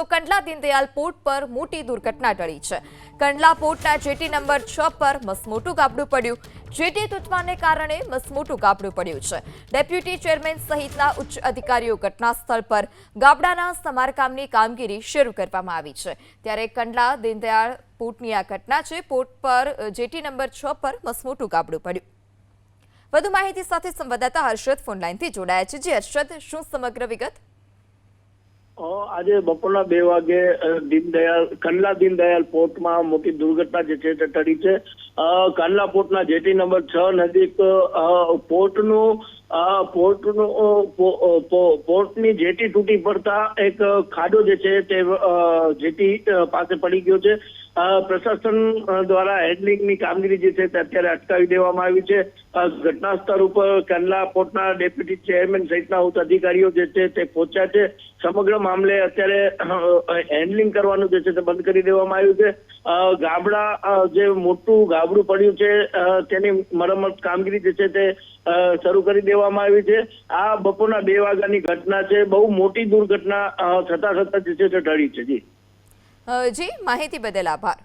તો કંડલા દીનદયાલ પોર્ટ પર મોટી દુર્ઘટના ટળી છે। કંડલા પોર્ટના જેટી નંબર 6 પર મસમોટું ગાબડું પડ્યું। જેટી તૂટવાને કારણે મસમોટું ગાબડું પડ્યું છે। ડેપ્યુટી ચેરમેન સહિતના ઉચ્ચ અધિકારીઓ ઘટના સ્થળ પર ગાબડાના સમારકામની કામગીરી શરૂ કરવામાં આવી છે। ત્યારે કંડલા દીનદયાળ પોર્ટની આ ઘટના છે। પોર્ટ પર જેટી નંબર 6 પર મસમોટું ગાબડું પડ્યું। વધુ માહિતી સાથે સંવાદદાતા હર્ષદ ફોનલાઈનથી જોડાયા છે। જી હર્ષદ, શું સમગ્ર વિગત? આજે બપોરના 2 વાગે કંડલા દીનદયાલ પોર્ટમાં મોટી દુર્ઘટના જે છે તે ટળી છે। કંડલા પોર્ટના જેટી નંબર 6 નજીક પોર્ટની જેટી તૂટી પડતા એક ખાડો જે છે તે જેટી પાસે પડી ગયો છે। પ્રશાસન દ્વારા હેન્ડલિંગની કામગીરી જે છે તે અત્યારે અટકાવી દેવામાં આવી છે। ઘટના સ્થળ ઉપર કંડલા પોર્ટના ડેપ્યુટી ચેરમેન સહિતના ઉચ્ચ અધિકારીઓ જે છે તે પહોંચ્યા છે। સમગ્ર મામલે અત્યારે હેન્ડલિંગ કરવાનું જે છે તે બંધ કરી દેવામાં આવ્યું છે। ગાબડા જે મોટું ગાબડું પડ્યું છે તેની મરમ્મત કામગીરી જે છે તે શરૂ કરી દેવામાં આવી છે। આ બપોરના 2 વાગ્યાની ઘટના છે। બહુ મોટી દુર્ઘટના થતા જે છે તે ટળી છે। જી માહિતી બદલ આભાર।